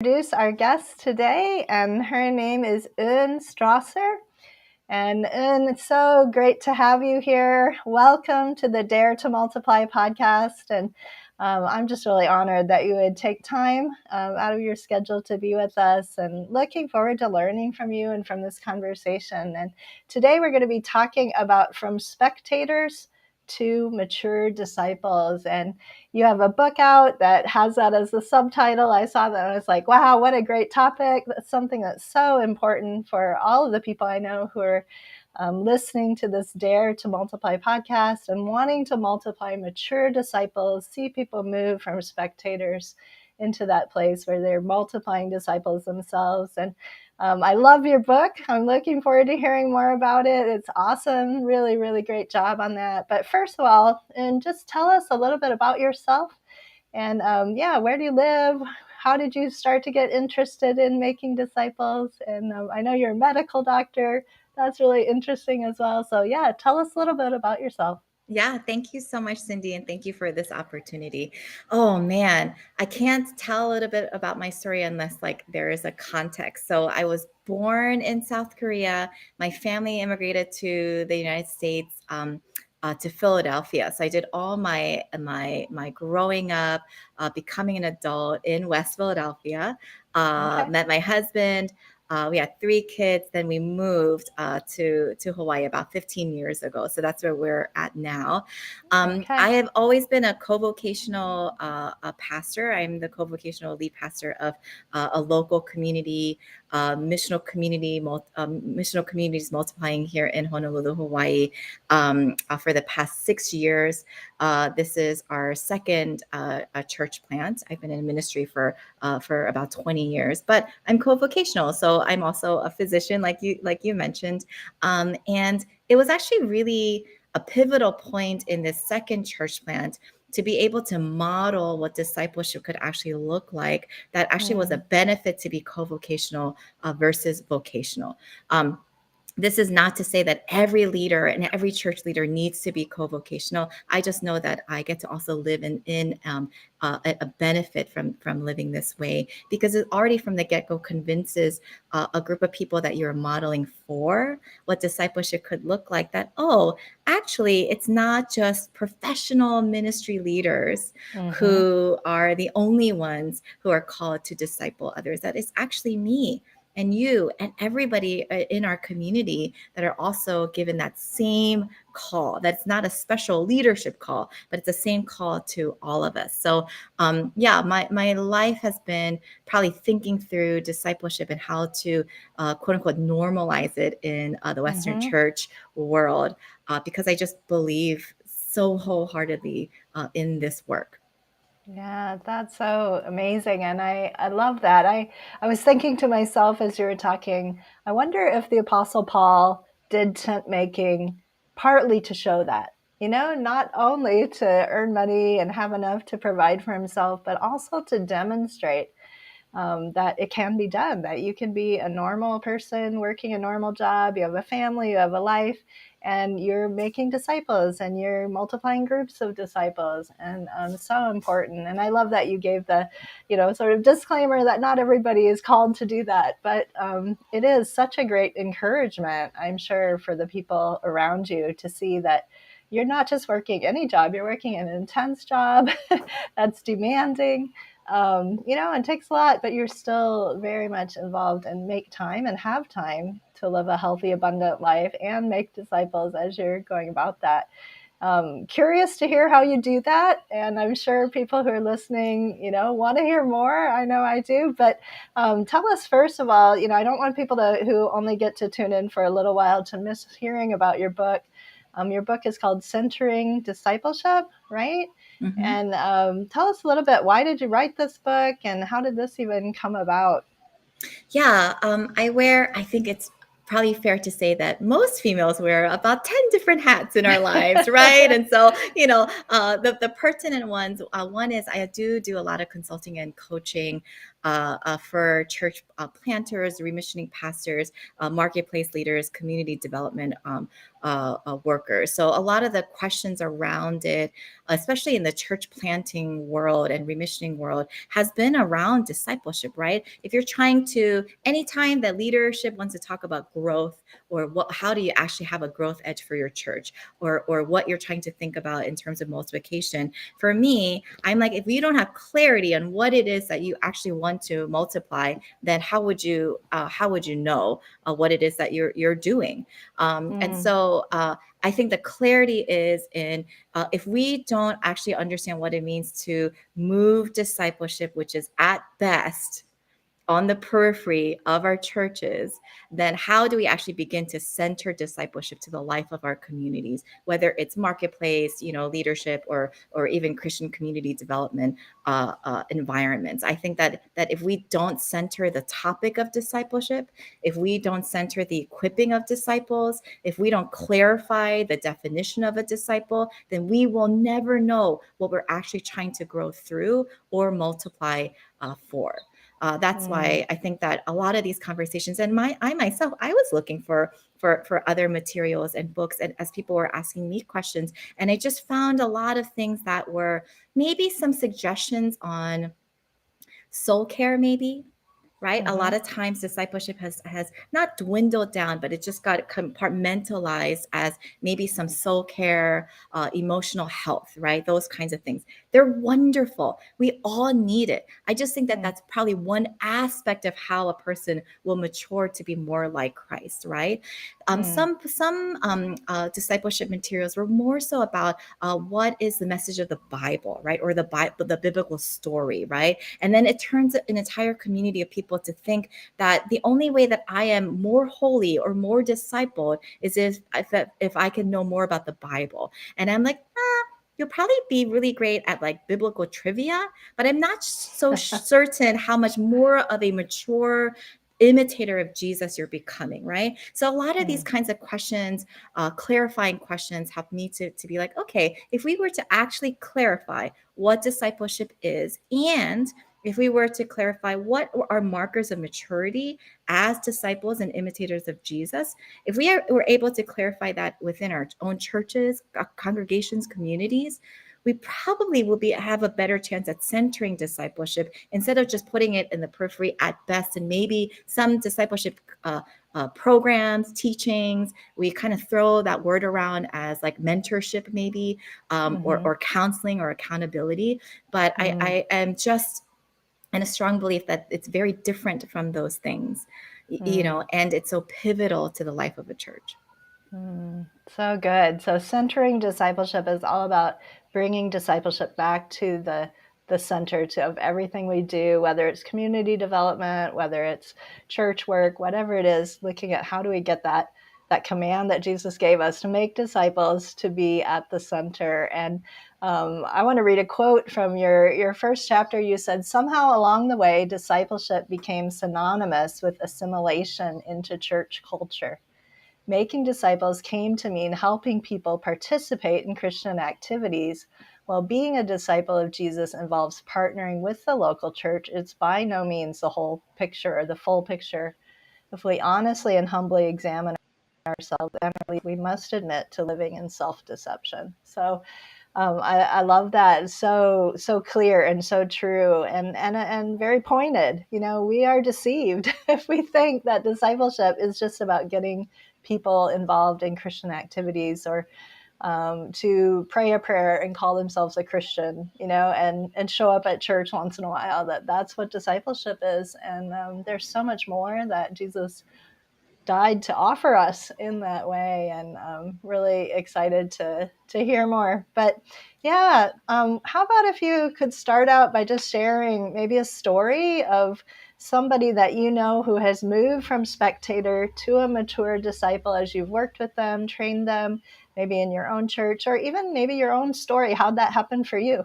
Introduce our guest today, and her name is Eun Strawser. And Eun, it's so great to have you here. Welcome to the Dare to Multiply podcast. And I'm just really honored that you would take time out of your schedule to be with us, and looking forward to learning from you and from this conversation. And today we're going to be talking about from spectators to mature disciples. And you have a book out that has that as the subtitle. I saw that and I was like, wow, what a great topic. That's something that's so important for all of the people I know who are listening to this Dare to Multiply podcast and wanting to multiply mature disciples, see people move from spectators into that place where they're multiplying disciples themselves. And I love your book. I'm looking forward to hearing more about it. It's awesome. Really, really great job on that. But first of all, and just tell us a little bit about yourself. And where do you live? How did you start to get interested in making disciples? And I know you're a medical doctor. That's really interesting as well. So yeah, tell us a little bit about yourself. Yeah, thank you so much, Cindy, and thank you for this opportunity. Oh man, I can't tell a little bit about my story unless there is a context. So I was born in South Korea. My family immigrated to the United States, to Philadelphia. So I did all my growing up, becoming an adult in West Philadelphia. Okay. Met my husband. We had 3 kids. Then we moved to Hawaii about 15 years ago. So that's where we're at now. Okay. I have always been a co-vocational pastor. I'm the co-vocational lead pastor of a local community, missional communities multiplying here in Honolulu, Hawaii, for the past 6 years. This is our second church plant. I've been in ministry for about 20 years, but I'm co-vocational. So I'm also a physician, like you mentioned. And it was actually really a pivotal point in this second church plant to be able to model what discipleship could actually look like. That actually was a benefit to be co-vocational versus vocational. This is not to say that every leader and every church leader needs to be co-vocational. I just know that I get to also live in a benefit from living this way, because it already from the get-go convinces a group of people that you're modeling for what discipleship could look like, that, oh, actually, it's not just professional ministry leaders who are the only ones who are called to disciple others. That it's actually me and you and everybody in our community that are also given that same call. That's not a special leadership call, but it's the same call to all of us. So my life has been probably thinking through discipleship and how to quote unquote normalize it in the Western church world, because I just believe so wholeheartedly in this work. Yeah, that's so amazing. And I love that. I was thinking to myself as you were talking, I wonder if the Apostle Paul did tent making partly to show that, not only to earn money and have enough to provide for himself, but also to demonstrate that it can be done, that you can be a normal person working a normal job, you have a family, you have a life, and you're making disciples and you're multiplying groups of disciples. And so important. And I love that you gave the, sort of disclaimer that not everybody is called to do that. But it is such a great encouragement, I'm sure, for the people around you to see that you're not just working any job, you're working an intense job that's demanding, and takes a lot, but you're still very much involved and make time and have time to live a healthy, abundant life and make disciples as you're going about that. Curious to hear how you do that. And I'm sure people who are listening, want to hear more. I know I do. But tell us, first of all, I don't want people who only get to tune in for a little while to miss hearing about your book. Your book is called Centering Discipleship, right? Mm-hmm. And tell us a little bit, why did you write this book and how did this even come about? Yeah, I think it's probably fair to say that most females wear about 10 different hats in our lives, right? And so, the pertinent ones, one is I do a lot of consulting and coaching for church planters, remissioning pastors, marketplace leaders, community development workers. So a lot of the questions around it, especially in the church planting world and remissioning world, has been around discipleship, right? If you're trying to, anytime that leadership wants to talk about growth, or how do you actually have a growth edge for your church, or what you're trying to think about in terms of multiplication, for me, I'm like, if you don't have clarity on what it is that you actually want to multiply, then how would you know what it is that you're doing? And Mm, so I think the clarity is in, if we don't actually understand what it means to move discipleship, which is at best on the periphery of our churches, then how do we actually begin to center discipleship to the life of our communities, whether it's marketplace, leadership, or even Christian community development environments? I think that if we don't center the topic of discipleship, if we don't center the equipping of disciples, if we don't clarify the definition of a disciple, then we will never know what we're actually trying to grow through or multiply for. That's mm, why I think that a lot of these conversations, and I myself, I was looking for other materials and books, and as people were asking me questions, and I just found a lot of things that were maybe some suggestions on soul care, maybe, right? A mm-hmm, lot of times discipleship has not dwindled down, but it just got compartmentalized as maybe some soul care, emotional health, right? Those kinds of things. They're wonderful. We all need it. I just think that mm, that's probably one aspect of how a person will mature to be more like Christ, right? mm, Some discipleship materials were more so about what is the message of the Bible, right? Or the biblical story, right? And then it turns an entire community of people to think that the only way that I am more holy or more discipled is if I can know more about the Bible. And I'm like, you'll probably be really great at like biblical trivia, but I'm not so certain how much more of a mature imitator of Jesus you're becoming, right? So a lot of these mm, kinds of questions, clarifying questions, help me to be like, okay, if we were to actually clarify what discipleship is, and if we were to clarify what are markers of maturity as disciples and imitators of Jesus, if were able to clarify that within our own churches, congregations, communities, we probably will have a better chance at centering discipleship instead of just putting it in the periphery at best. And maybe some discipleship programs, teachings, we kind of throw that word around as like mentorship, maybe, mm-hmm, or counseling or accountability. But mm, I am just in a strong belief that it's very different from those things, mm. and it's so pivotal to the life of a church. So good. So centering discipleship is all about bringing discipleship back to the center of everything we do, whether it's community development, whether it's church work, whatever it is, looking at how do we get that command that Jesus gave us to make disciples to be at the center. And I want to read a quote from your first chapter. You said, somehow along the way, discipleship became synonymous with assimilation into church culture. Making disciples came to mean helping people participate in Christian activities. While being a disciple of Jesus involves partnering with the local church, it's by no means the whole picture or the full picture. If we honestly and humbly examine ourselves, we must admit to living in self-deception. So I love that. It's so clear and so true, and very pointed. We are deceived if we think that discipleship is just about getting people involved in Christian activities, or to pray a prayer and call themselves a Christian, and show up at church once in a while. That's what discipleship is, and there's so much more that Jesus died to offer us in that way, and really excited to hear more. But yeah, how about if you could start out by just sharing maybe a story of somebody that who has moved from spectator to a mature disciple as you've worked with them, trained them, maybe in your own church, or even maybe your own story. How'd that happen for you?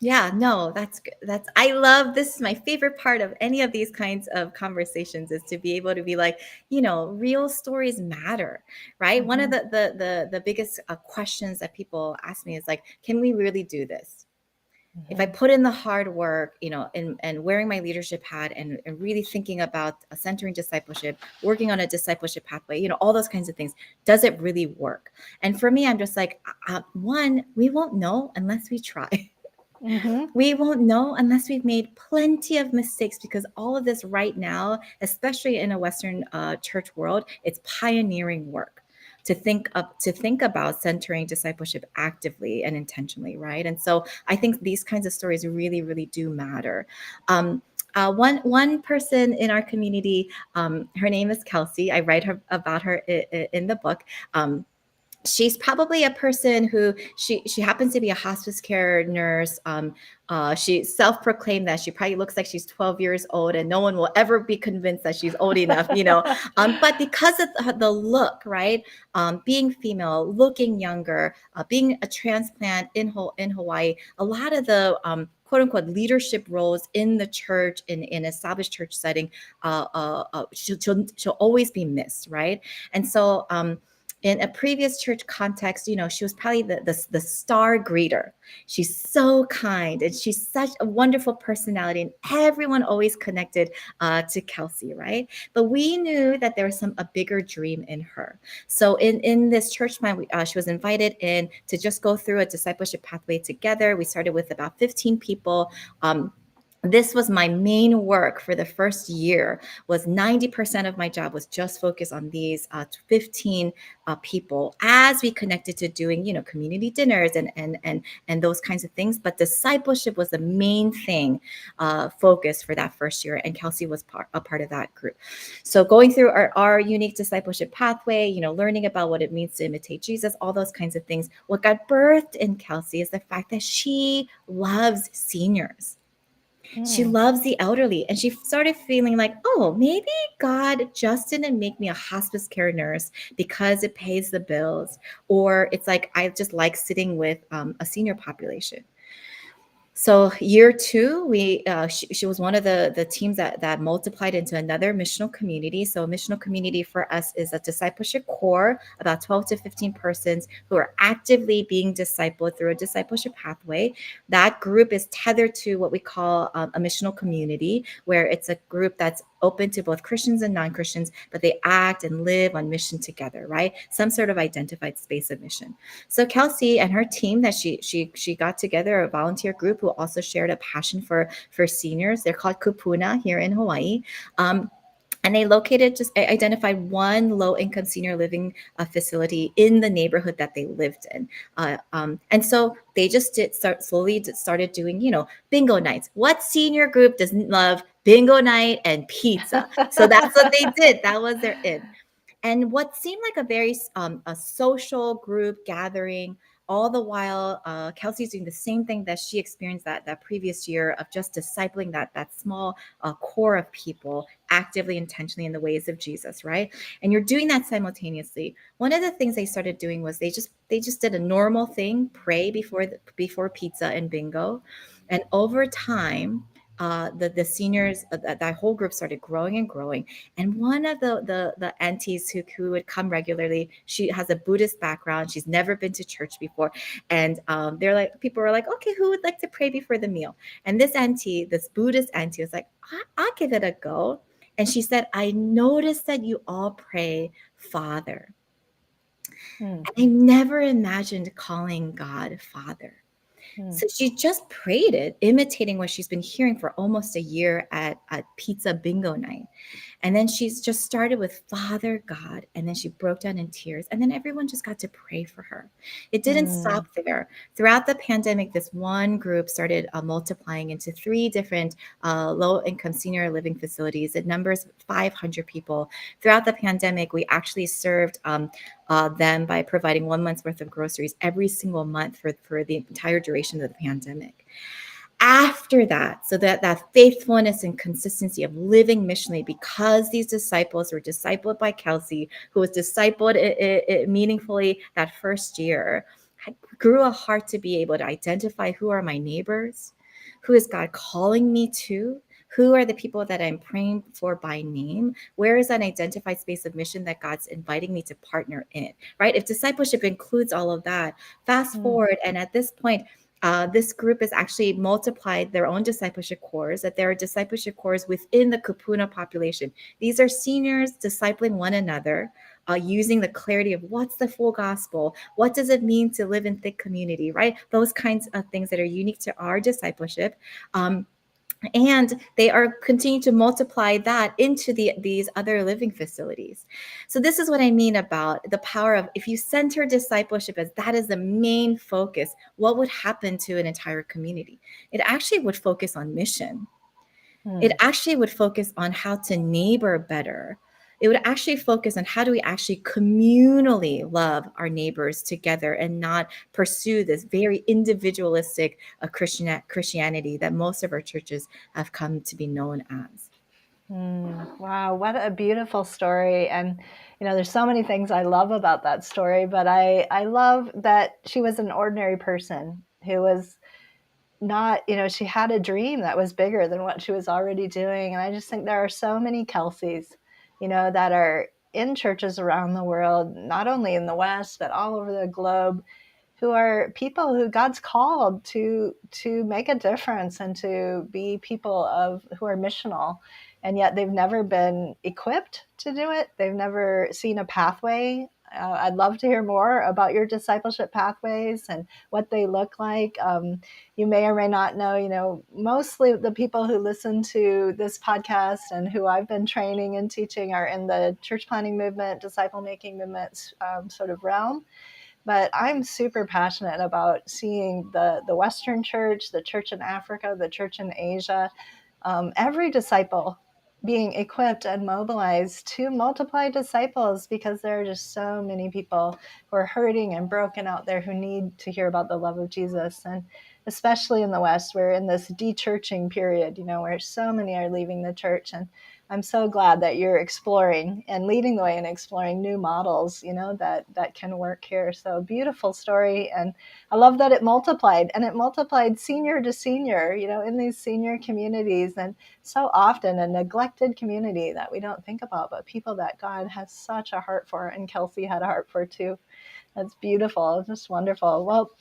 Yeah, no, that's good. I love, this is my favorite part of any of these kinds of conversations, is to be able to be like, real stories matter, right? One of Mm-hmm. the biggest questions that people ask me is like, can we really do this? if I Mhm. put in the hard work, and wearing my leadership hat and really thinking about centering discipleship, working on a discipleship pathway, all those kinds of things, does it really work? And for me, I'm just like, one, we won't know unless we try. Mhm. We won't know unless we've made plenty of mistakes, because all of this right now, especially in a Western church world, it's pioneering work to think about centering discipleship actively and intentionally, right? And so I think these kinds of stories really, really do matter. One person in our community, her name is Kelsey. I write about her in the book. She's probably a person who she happens to be a hospice care nurse. She self-proclaimed that she probably looks like she's 12 years old, and no one will ever be convinced that she's old enough. But because of the look, right? Being female, looking younger, being a transplant in Hawaii, a lot of the quote unquote leadership roles in the church, in established church setting, she'll always be missed, right? And so in a previous church context, she was probably the star greeter. She's so kind, and she's such a wonderful personality, and everyone always connected to Kelsey, right? But we knew that there was a bigger dream in her. So in this church plan, she was invited in to just go through a discipleship pathway together. We started with about 15 people. This was my main work for the first year. Was 90% of my job was just focused on these 15 people, as we connected to doing community dinners and those kinds of things. But discipleship was the main thing, focus for that first year, and Kelsey was a part of that group. So going through our unique discipleship pathway, learning about what it means to imitate Jesus, all those kinds of things. What got birthed in Kelsey is the fact that she loves seniors. She Mm. loves the elderly, and she started feeling like, oh, maybe God just didn't make me a hospice care nurse because it pays the bills, or it's like I just like sitting with a senior population. So year two, she was one of the teams that multiplied into another missional community. So a missional community for us is a discipleship core, about 12 to 15 persons who are actively being discipled through a discipleship pathway. That group is tethered to what we call a missional community, where it's a group that's open to both Christians and non-Christians, but they act and live on mission together, right? Some sort of identified space of mission. So Kelsey and her team that she got together, a volunteer group who also shared a passion for seniors. They're called Kupuna here in Hawaii. And they just identified one low income senior living facility in the neighborhood that they lived in. And so they just started doing, bingo nights. What senior group doesn't love bingo night and pizza? So that's what they did. That was their in. And what seemed like a very a social group gathering, all the while Kelsey's doing the same thing that she experienced that previous year, of just discipling that small core of people actively, intentionally in the ways of Jesus, right? And you're doing that simultaneously. One of the things they started doing was they just did a normal thing, pray before pizza and bingo. And over time, the seniors, that whole group started growing and growing. And one of the aunties who would come regularly, she has a Buddhist background. She's never been to church before, and people were like, okay, who would like to pray before the meal? And this Buddhist auntie, was like, I'll give it a go. And she said, I noticed that you all pray Father. Mm. And I never imagined calling God Father. Mm. So she just prayed it, imitating what she's been hearing for almost a year at pizza bingo night. And then she's just started with Father God, and then she broke down in tears. And then everyone just got to pray for her. It didn't stop Mm. there. Throughout the pandemic, this one group started multiplying into 3 different low-income senior living facilities. It numbers 500 people. Throughout the pandemic, we actually served them by providing 1 month's worth of groceries every single month for the entire duration of the pandemic. After that, so that faithfulness and consistency of living missionally, because these disciples were discipled by Kelsey, who was discipled meaningfully that first year, grew a heart to be able to identify, who are my neighbors, who is God calling me to, who are the people that I'm praying for by name, where is an identified space of mission that God's inviting me to partner in, right? If discipleship includes all of that, fast Mm. forward, and at this point, This group has actually multiplied their own discipleship cores, that there are discipleship cores within the Kupuna population. These are seniors discipling one another, using the clarity of what's the full gospel, what does it mean to live in thick community, right? Those kinds of things that are unique to our discipleship. And they are continuing to multiply that into these other living facilities. So this is what I mean about the power of, if you center discipleship as that is the main focus, what would happen to an entire community? It actually would focus on mission. It actually would focus on how to neighbor better. It would actually focus on how do we actually communally love our neighbors together and not pursue this very individualistic Christianity that most of our churches have come to be known as. Wow, what a beautiful story. And, there's so many things I love about that story, but I love that she was an ordinary person who was not, she had a dream that was bigger than what she was already doing. And I just think there are so many Kelseys, that are in churches around the world, not only in the West, but all over the globe, who are people who God's called to make a difference and to be people who are missional, and yet they've never been equipped to do it. They've never seen a pathway. I'd love to hear more about your discipleship pathways and what they look like. You may or may not know, mostly the people who listen to this podcast and who I've been training and teaching are in the church planting movement, disciple making movements sort of realm. But I'm super passionate about seeing the Western church, the church in Africa, the church in Asia, every disciple being equipped and mobilized to multiply disciples, because there are just so many people who are hurting and broken out there who need to hear about the love of Jesus. And especially in the West, we're in this de-churching period, where so many are leaving the church. And I'm so glad that you're exploring and leading the way in exploring new models, that can work here. So beautiful story. And I love that it multiplied, and it multiplied senior to senior, in these senior communities. And so often a neglected community that we don't think about, but people that God has such a heart for, and Kelsey had a heart for too. That's beautiful. Just wonderful. Well,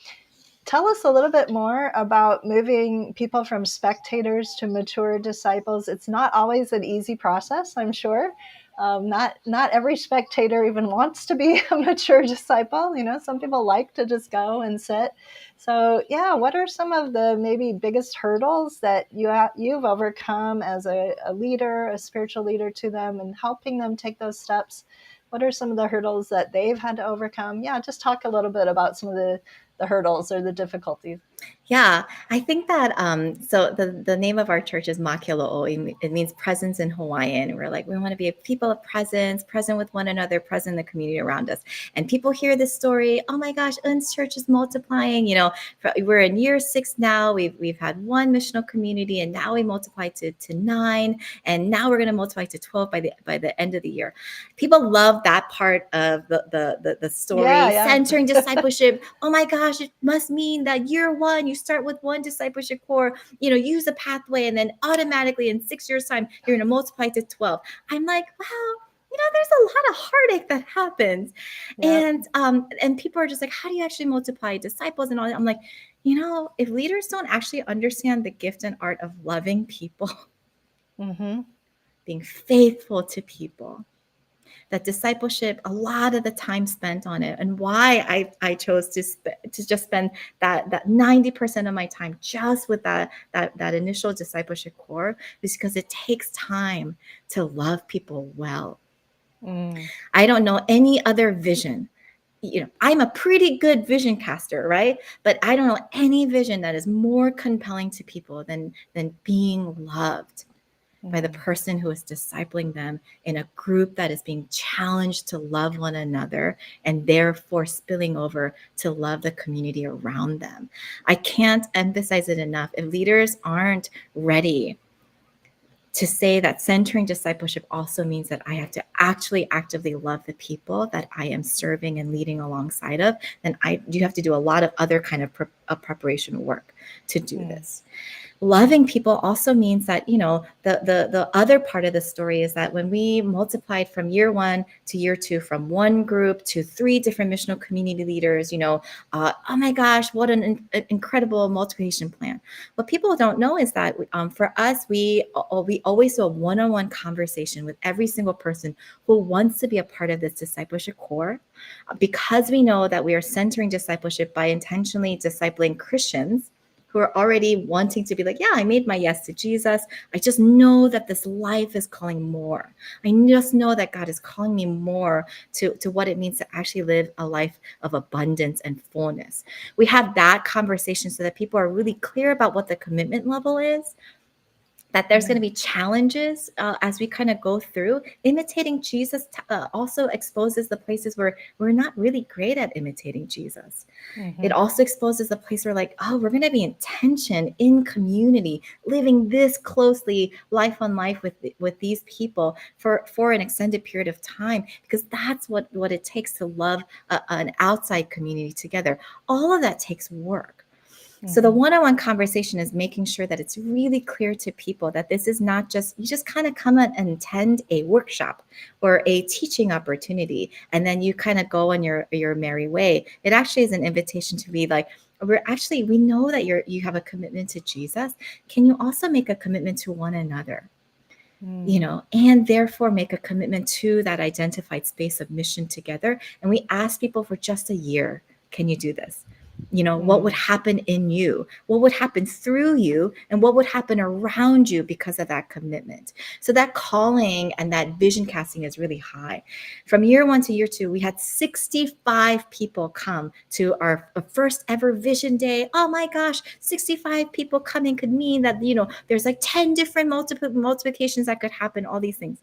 tell us a little bit more about moving people from spectators to mature disciples. It's not always an easy process, I'm sure. Not every spectator even wants to be a mature disciple. Some people like to just go and sit. So, yeah, what are some of the maybe biggest hurdles that you've overcome as a leader, a spiritual leader to them, and helping them take those steps? What are some of the hurdles that they've had to overcome? Yeah, just talk a little bit about some of the hurdles or the difficulties. Yeah, I think that so the name of our church is Makilo'o. It means presence in Hawaiian. We're like, we want to be a people of presence, present with one another, present in the community around us. And people hear this story, oh my gosh, Eun's church is multiplying. We're in year 6 now. We've had one missional community, and now we multiply to 9, and now we're going to multiply to 12 by the end of the year. People love that part of the story, Yeah. centering discipleship. Oh my gosh, it must mean that year 1 you start with one discipleship core, use a pathway, and then automatically in 6 years time you're going to multiply to 12. I'm like, wow, there's a lot of heartache that happens. Yep. And people are just like, how do you actually multiply disciples and all that? I'm like, if leaders don't actually understand the gift and art of loving people, being faithful to people, that discipleship, a lot of the time spent on it, and why I chose to just spend that 90% of my time just with that initial discipleship core, is because it takes time to love people well. I don't know any other vision. I'm a pretty good vision caster, right? But I don't know any vision that is more compelling to people than being loved by the person who is discipling them in a group that is being challenged to love one another, and therefore spilling over to love the community around them. I can't emphasize it enough. If leaders aren't ready to say that centering discipleship also means that I have to actually actively love the people that I am serving and leading alongside of, then you have to do a lot of other kind of preparation work to do this. Loving people also means that, the other part of the story is that when we multiplied from year 1 to year 2, from one group to 3 different missional community leaders, oh my gosh, what an incredible multiplication plan. What people don't know is that, for us, we always do a one-on-one conversation with every single person who wants to be a part of this discipleship core, because we know that we are centering discipleship by intentionally discipling Christians who are already wanting to be like, yeah, I made my yes to Jesus. I just know that this life is calling more. I just know that God is calling me more to what it means to actually live a life of abundance and fullness. We have that conversation so that people are really clear about what the commitment level is, that there's going to be challenges as we kind of go through. Imitating Jesus also exposes the places where we're not really great at imitating Jesus. It also exposes the place where, like, oh, we're going to be in tension in community, living this closely, life on life with these people for an extended period of time, because that's what it takes to love an outside community together. All of that takes work. So the one-on-one conversation is making sure that it's really clear to people that this is not just, you just kind of come and attend a workshop or a teaching opportunity, and then you kind of go on your merry way. It actually is an invitation to be like, we know that you have a commitment to Jesus. Can you also make a commitment to one another? And therefore make a commitment to that identified space of mission together. And we ask people for just a year, can you do this? What would happen in you? What would happen through you? And what would happen around you because of that commitment? So that calling and that vision casting is really high. From year 1 to year 2, we had 65 people come to our first ever vision day. Oh my gosh, 65 people coming could mean that, there's like 10 different multiplications that could happen, all these things.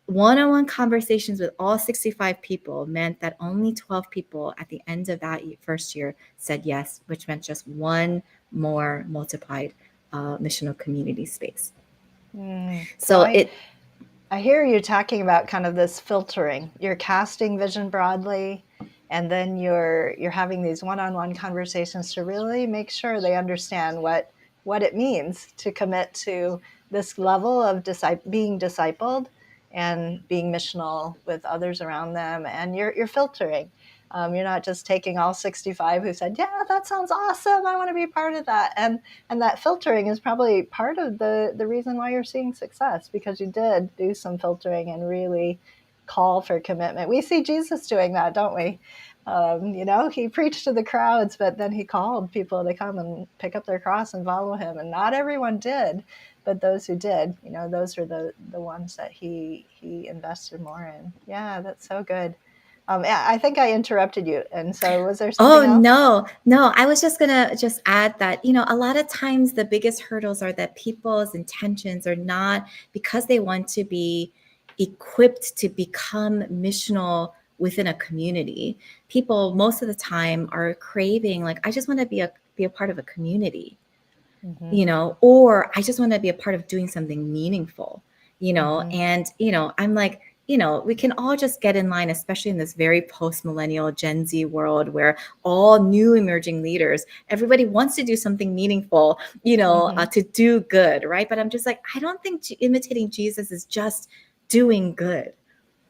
One-on-one conversations with all 65 people meant that only 12 people at the end of that first year said yes, which meant just one more multiplied missional community space. So So I hear you talking about kind of this filtering. You're casting vision broadly, and then you're having these one-on-one conversations to really make sure they understand what it means to commit to this level of being discipled and being missional with others around them. And you're filtering. You're not just taking all 65 who said, yeah, that sounds awesome, I want to be part of that. And that filtering is probably part of the reason why you're seeing success, because you did do some filtering and really call for commitment. We see Jesus doing that, don't we? He preached to the crowds, but then he called people to come and pick up their cross and follow him. And not everyone did, but those who did, those are the ones that he invested more in. Yeah, that's so good. I think I interrupted you. And so was there something Oh, else? no. I was just gonna just add that, a lot of times the biggest hurdles are that people's intentions are not because they want to be equipped to become missional within a community. People most of the time are craving, like, I just want to be a part of a community, or I just want to be a part of doing something meaningful, and, I'm like, we can all just get in line, especially in this very post-millennial Gen Z world where all new emerging leaders, everybody wants to do something meaningful, to do good, right? But I'm just like, I don't think imitating Jesus is just doing good.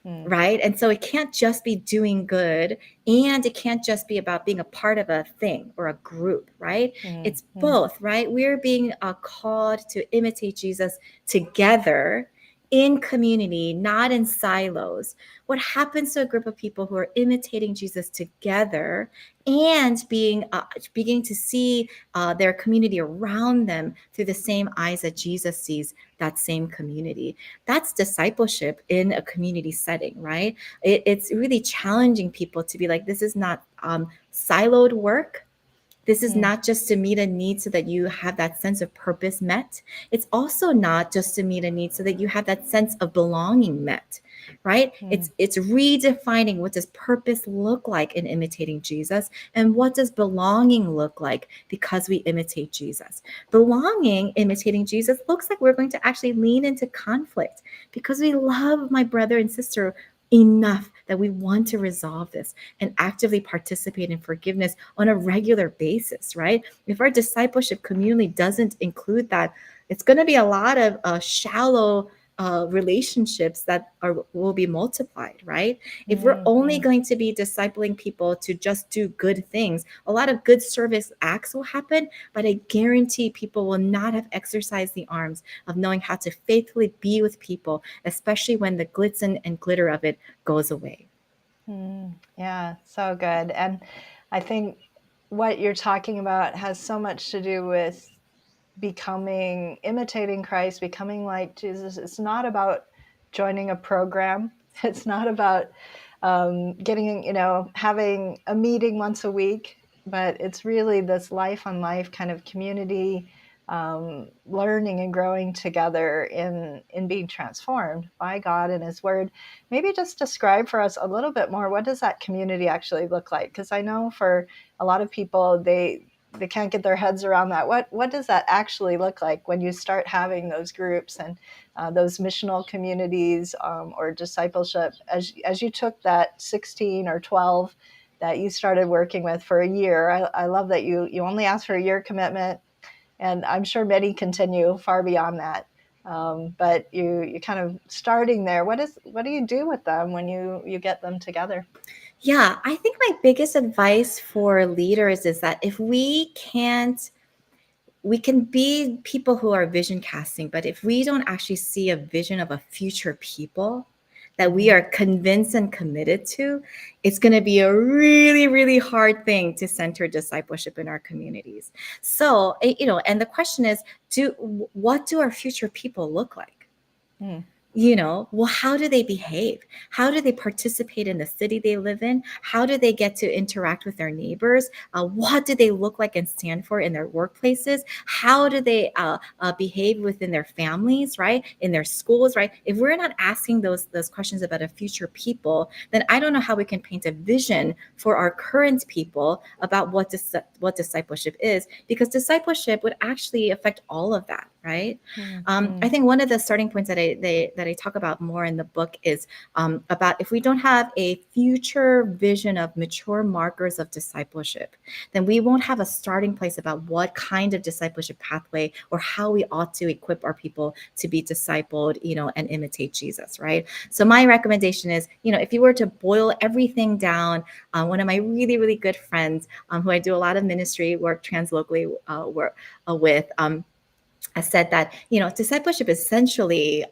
Right. And so it can't just be doing good, and it can't just be about being a part of a thing or a group. Right. It's both. Right. We're being called to imitate Jesus together in community, not in silos. What happens to a group of people who are imitating Jesus together and beginning to see their community around them through the same eyes that Jesus sees that same community? That's discipleship in a community setting, right? It's really challenging people to be like, this is not siloed work. This is not just to meet a need so that you have that sense of purpose met. It's also not just to meet a need so that you have that sense of belonging met, right? It's redefining, what does purpose look like in imitating Jesus, and what does belonging look like because we imitate Jesus. Belonging, imitating Jesus, looks like we're going to actually lean into conflict because we love my brother and sister enough that we want to resolve this and actively participate in forgiveness on a regular basis, right? If our discipleship community doesn't include that, it's going to be a lot of shallow relationships that will be multiplied, right? If we're only Mhm. going to be discipling people to just do good things, a lot of good service acts will happen, but I guarantee people will not have exercised the arms of knowing how to faithfully be with people, especially when the glitz and glitter of it goes away. Yeah, so good. And I think what you're talking about has so much to do with becoming, imitating Christ, becoming like Jesus. It's not about joining a program. It's not about getting, having a meeting once a week, but it's really this life on life kind of community, learning and growing together in being transformed by God and His Word. Maybe just describe for us a little bit more, what does that community actually look like? Because I know for a lot of people, they can't get their heads around that. What does that actually look like when you start having those groups and those missional communities, or discipleship? As you took that 16 or 12 that you started working with for a year, I love that you only asked for a year commitment, and I'm sure many continue far beyond that. But you kind of starting there. What do you do with them when you get them together? Yeah, I think my biggest advice for leaders is that if we can be people who are vision casting, but if we don't actually see a vision of a future people that we Mm, are convinced and committed to, it's going to be a really, really hard thing to center discipleship in our communities. So, and the question is, what do our future people look like? mm, Well, how do they behave? How do they participate in the city they live in? How do they get to interact with their neighbors? What do they look like and stand for in their workplaces? How do they behave within their families, right? In their schools, right? If we're not asking those questions about a future people, then I don't know how we can paint a vision for our current people about what discipleship is, because discipleship would actually affect all of that, right? mm, I mm, think one of the starting points that I talk about more in the book is about if we don't have a future vision of mature markers of discipleship, then we won't have a starting place about what kind of discipleship pathway or how we ought to equip our people to be discipled, and imitate Jesus, right? So my recommendation is, if you were to boil everything down, one of my really, really good friends, who I do a lot of ministry work translocally with, said that discipleship is essentially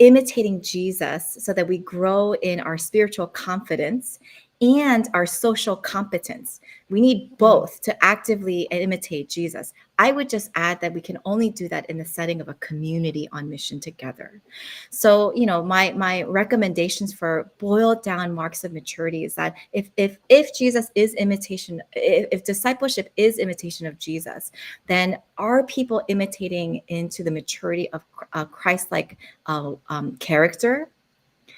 imitating Jesus so that we grow in our spiritual confidence and our social competence. We need mm, both to actively imitate Jesus. I would just add that we can only do that in the setting of a community on mission together. So, my recommendations for boiled down marks of maturity is that if Jesus is imitation, if discipleship is imitation of Jesus, then are people imitating into the maturity of Christ-like character?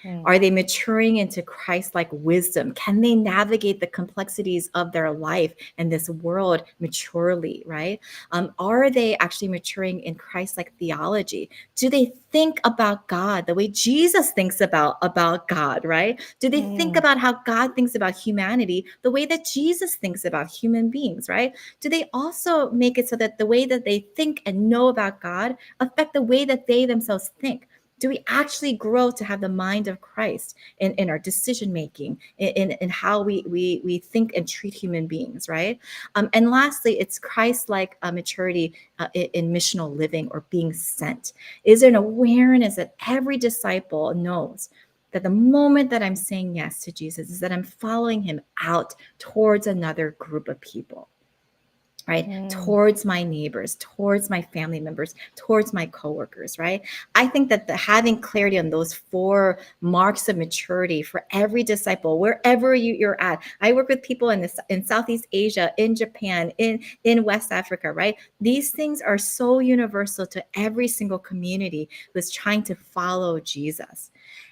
mm, Are they maturing into Christ-like wisdom? Can they navigate the complexities of their life and this world maturely, right? Are they actually maturing in Christ-like theology? Do they think about God the way Jesus thinks about God, right? Do they think mm, about how God thinks about humanity the way that Jesus thinks about human beings, right? Do they also make it so that the way that they think and know about God affect the way that they themselves think? Do we actually grow to have the mind of Christ in our decision making, in how we think and treat human beings, right? And lastly, it's Christ-like maturity in missional living or being sent. Is there an awareness that every disciple knows that the moment that I'm saying yes to Jesus is that I'm following him out towards another group of people, right? mm. Towards my neighbors, towards my family members, towards my coworkers, right? I think that having clarity on those four marks of maturity for every disciple, wherever you're at. I work with people in Southeast Asia, in Japan, in West Africa, right? These things are so universal to every single community who's trying to follow Jesus.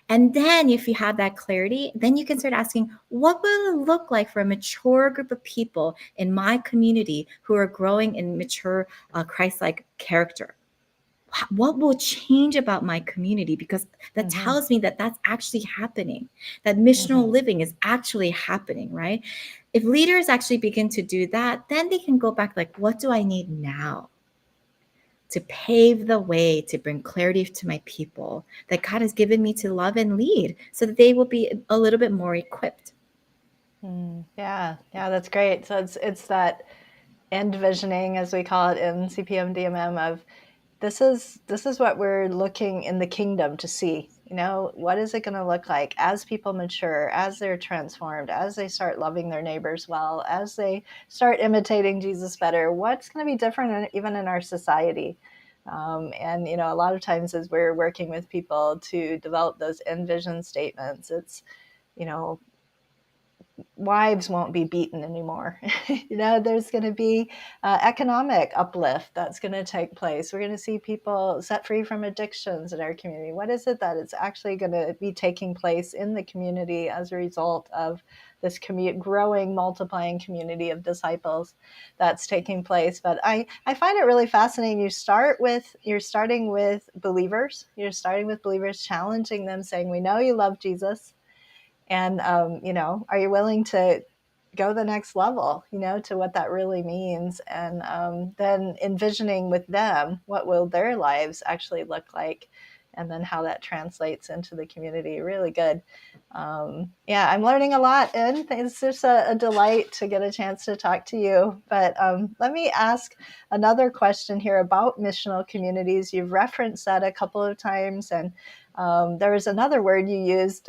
And then if you have that clarity, then you can start asking, what will it look like for a mature group of people in my community who are growing in mature Christ-like character? what will change about my community? Because that Mm-hmm. tells me that that's actually happening, that missional Mm-hmm. living is actually happening, right? If leaders actually begin to do that, then they can go back like, what do I need now to pave the way to bring clarity to my people that God has given me to love and lead, so that they will be a little bit more equipped. Yeah, yeah, that's great. So it's that end visioning, as we call it in CPM DMM, of this is what we're looking in the kingdom to see. You know, what is it going to look like as people mature, as they're transformed, as they start loving their neighbors well, as they start imitating Jesus better? What's going to be different even in our society? And you know, a lot of times as we're working with people to develop those envision statements, it's, you know, wives won't be beaten anymore. You know, there's going to be economic uplift that's going to take place. We're going to see people set free from addictions in our community. What is it that is actually going to be taking place in the community as a result of this growing, multiplying community of disciples that's taking place? But I find it really fascinating. You're starting with believers. You're starting with believers, challenging them, saying, "We know you love Jesus. And, you know, are you willing to go the next level, you know, to what that really means?" And then envisioning with them what will their lives actually look like, and then how that translates into the community. Really good. Yeah, I'm learning a lot, and it's just a delight to get a chance to talk to you. But let me ask another question here about missional communities. You've referenced that a couple of times, and there was another word you used,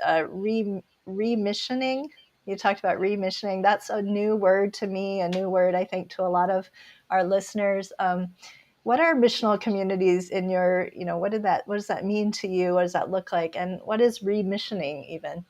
remissioning. You talked about remissioning. That's a new word to me, a new word, I think, to a lot of our listeners. What are missional communities in your, you know, what does that mean to you? What does that look like? And what is remissioning even?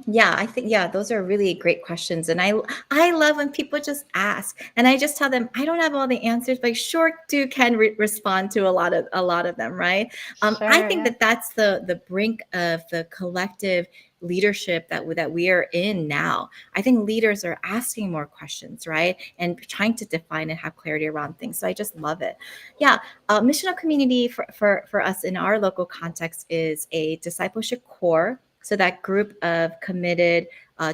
Yeah, I think, yeah, those are really great questions, and I love when people just ask, and I just tell them I don't have all the answers, but I sure do can respond to a lot of them, right? I Sure, think yeah. that that's the brink of the collective leadership that we are in now. I think leaders are asking more questions, right, and trying to define and have clarity around things. So I just love it. Yeah, missional community for us in our local context is a discipleship core. So that group of committed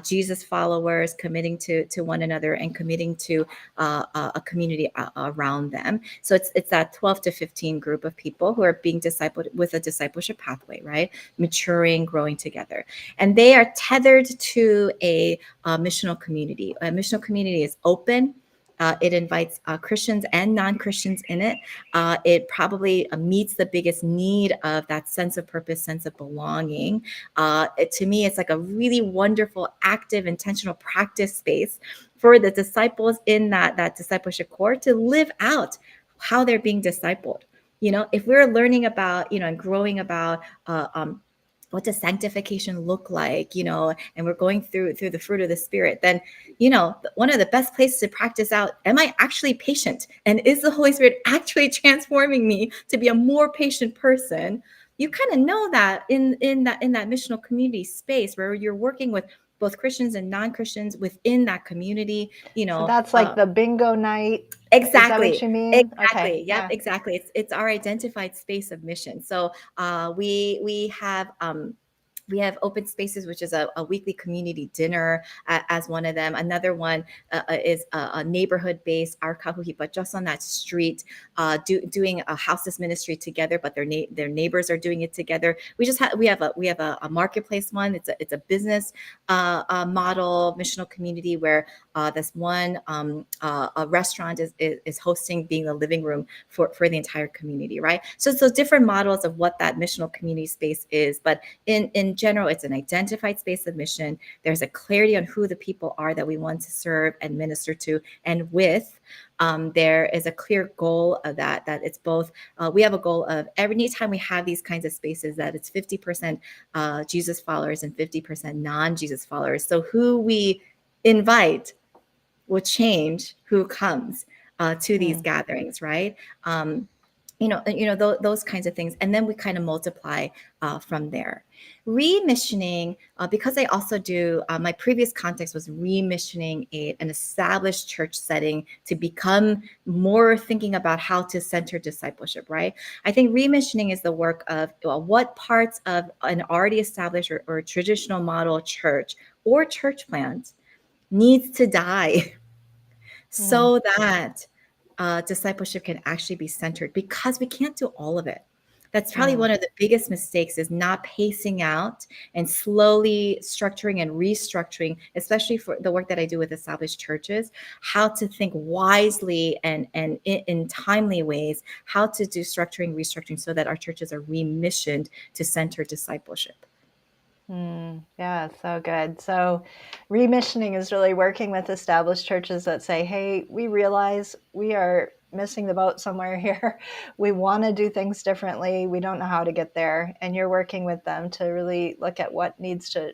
Jesus followers committing to one another and committing to a community around them. So it's that 12 to 15 group of people who are being discipled with a discipleship pathway, right? Maturing, growing together. And they are tethered to a missional community. A missional community is open. It invites Christians and non-Christians in it. It probably meets the biggest need of that sense of purpose, sense of belonging. To me, it's like a really wonderful, active, intentional practice space for the disciples in that discipleship core to live out how they're being discipled. You know, if we're learning about, and growing about what does sanctification look like, and we're going through the fruit of the spirit, then one of the best places to practice out, am I actually patient, and is the Holy Spirit actually transforming me to be a more patient person? You kind of know that in that missional community space where you're working with both Christians and non-Christians within that community. So that's like the bingo night. Is that what Exactly. you mean? Okay, Exactly. Yep. yeah. Exactly. It's our identified space of mission. So we have open spaces, which is a weekly community dinner as one of them. Another one is a neighborhood-based our kahuhi, but just on that street, doing a houseless ministry together. But their neighbors are doing it together. We have a marketplace one. It's a business model missional community where this one a restaurant is hosting, being the living room for the entire community, right? So different models of what that missional community space is, but in general, it's an identified space of mission. There's a clarity on who the people are that we want to serve and minister to and with. There is a clear goal of that it's both. We have a goal of every time we have these kinds of spaces that it's 50% Jesus followers and 50% non-Jesus followers. So who we invite will change who comes to these Mm, gatherings, right? those kinds of things, and then we kind of multiply from there. Remissioning, because I also do, my previous context was remissioning an established church setting to become more thinking about how to center discipleship, right? I think remissioning is the work of, well, what parts of an already established or traditional model church or church plant needs to die Mm, so that discipleship can actually be centered, because we can't do all of it. That's probably mm, one of the biggest mistakes, is not pacing out and slowly structuring and restructuring, especially for the work that I do with established churches, how to think wisely and in timely ways, how to do structuring, restructuring, so that our churches are remissioned to center discipleship. yeah, so good. So, remissioning is really working with established churches that say, hey, we realize we are missing the boat somewhere here. We want to do things differently. We don't know how to get there. And you're working with them to really look at what needs to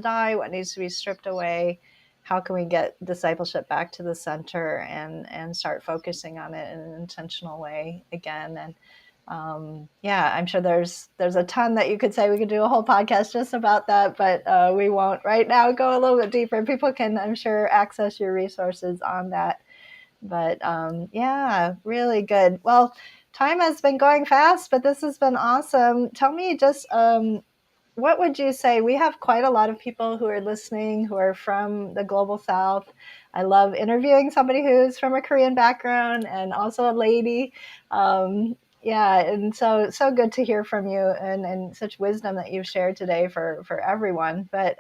die, what needs to be stripped away. How can we get discipleship back to the center and start focusing on it in an intentional way again? And yeah, I'm sure there's a ton that you could say. We could do a whole podcast just about that, but we won't right now. Go a little bit deeper. People can, I'm sure, access your resources on that. But yeah, really good. Well, time has been going fast, but this has been awesome. Tell me just what would you say? We have quite a lot of people who are listening who are from the global south. I love interviewing somebody who's from a Korean background and also a lady. Yeah, and so good to hear from you, and such wisdom that you've shared today for everyone. But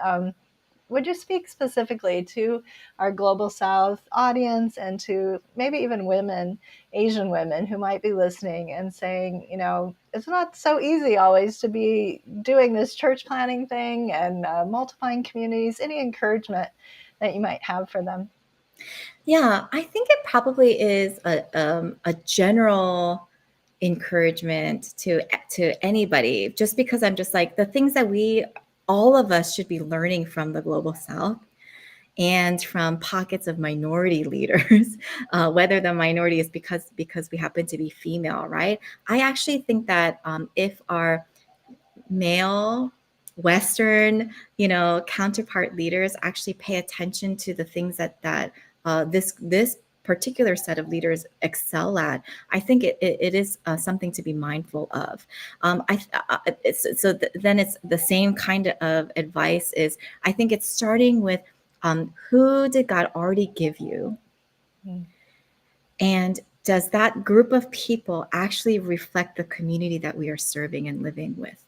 would you speak specifically to our global south audience and to maybe even women, Asian women who might be listening and saying, it's not so easy always to be doing this church planning thing and multiplying communities? Any encouragement that you might have for them? Yeah, I think it probably is a general encouragement to anybody, just because I'm just like, the things that all of us should be learning from the global south and from pockets of minority leaders, whether the minority is because we happen to be female, right? I actually think that if our male Western, counterpart leaders actually pay attention to the things that this particular set of leaders excel at, I think it is something to be mindful of. Then it's the same kind of advice. Is I think it's starting with who did God already give you, Mm, and does that group of people actually reflect the community that we are serving and living with?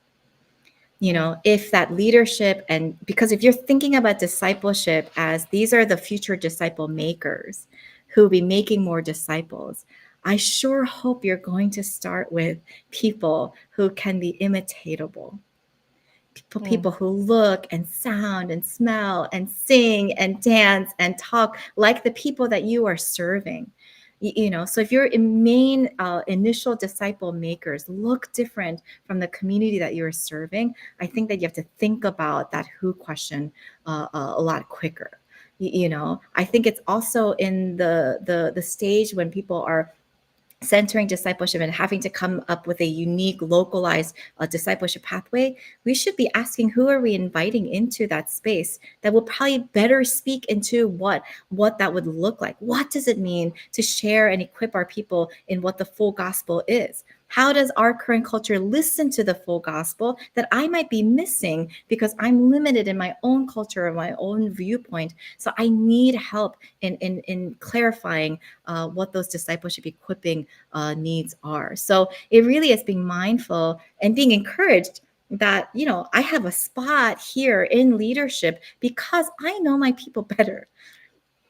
mm, If that leadership, and because if you're thinking about discipleship as these are the future disciple makers who will be making more disciples, I sure hope you're going to start with people who can be imitatable, mm, people who look and sound and smell and sing and dance and talk like the people that you are serving. So if your main initial disciple makers look different from the community that you're serving, I think that you have to think about that who question a lot quicker. I think it's also in the stage when people are centering discipleship and having to come up with a unique, localized discipleship pathway, we should be asking, who are we inviting into that space that will probably better speak into what that would look like? What does it mean to share and equip our people in what the full gospel is? How does our current culture listen to the full gospel that I might be missing because I'm limited in my own culture or my own viewpoint? So I need help in clarifying what those discipleship equipping needs are. So it really is being mindful and being encouraged that, I have a spot here in leadership because I know my people better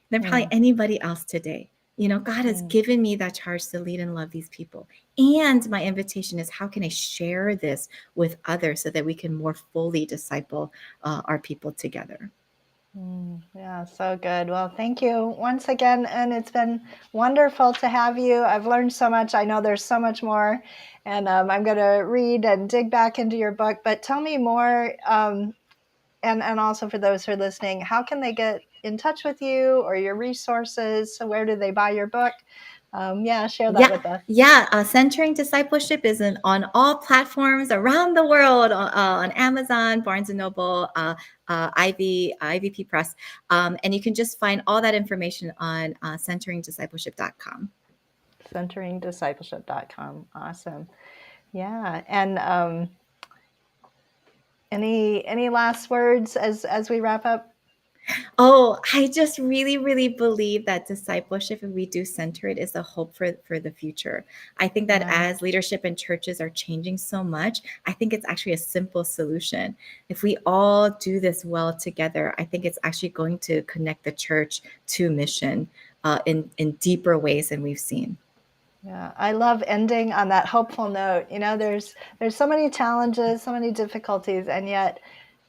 than probably mm, anybody else today. God has mm. given me that charge to lead and love these people. And my invitation is, how can I share this with others so that we can more fully disciple our people together? Yeah, so good. Well, thank you once again. And it's been wonderful to have you. I've learned so much. I know there's so much more. And I'm going to read and dig back into your book. But tell me more. And also for those who are listening, how can they get in touch with you or your resources? So where do they buy your book? Yeah, share that with us. Yeah. Centering Discipleship is on all platforms around the world, on Amazon, Barnes and Noble, IVP Press, and you can just find all that information on centeringdiscipleship.com. Centeringdiscipleship.com. Awesome. Yeah. And any last words as we wrap up? Oh, I just really, really believe that discipleship, if we do center it, is a hope for the future. I think that Yeah. as leadership and churches are changing so much, I think it's actually a simple solution. If we all do this well together, I think it's actually going to connect the church to mission in deeper ways than we've seen. Yeah, I love ending on that hopeful note. You know, there's so many challenges, so many difficulties, and yet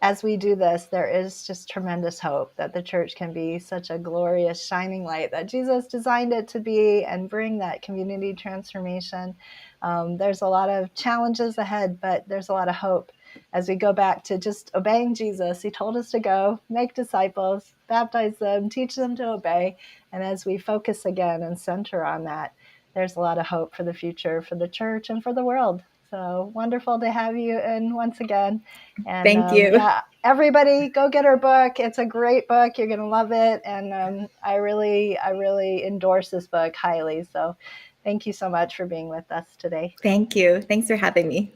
as we do this, there is just tremendous hope that the church can be such a glorious shining light that Jesus designed it to be and bring that community transformation. There's a lot of challenges ahead, but there's a lot of hope as we go back to just obeying Jesus. He told us to go, make disciples, baptize them, teach them to obey. And as we focus again and center on that, there's a lot of hope for the future, for the church and for the world. So wonderful to have you in once again. And Thank you. yeah, everybody go get her book. It's a great book. You're going to love it. And I really endorse this book highly. So thank you so much for being with us today. Thank you. Thanks for having me.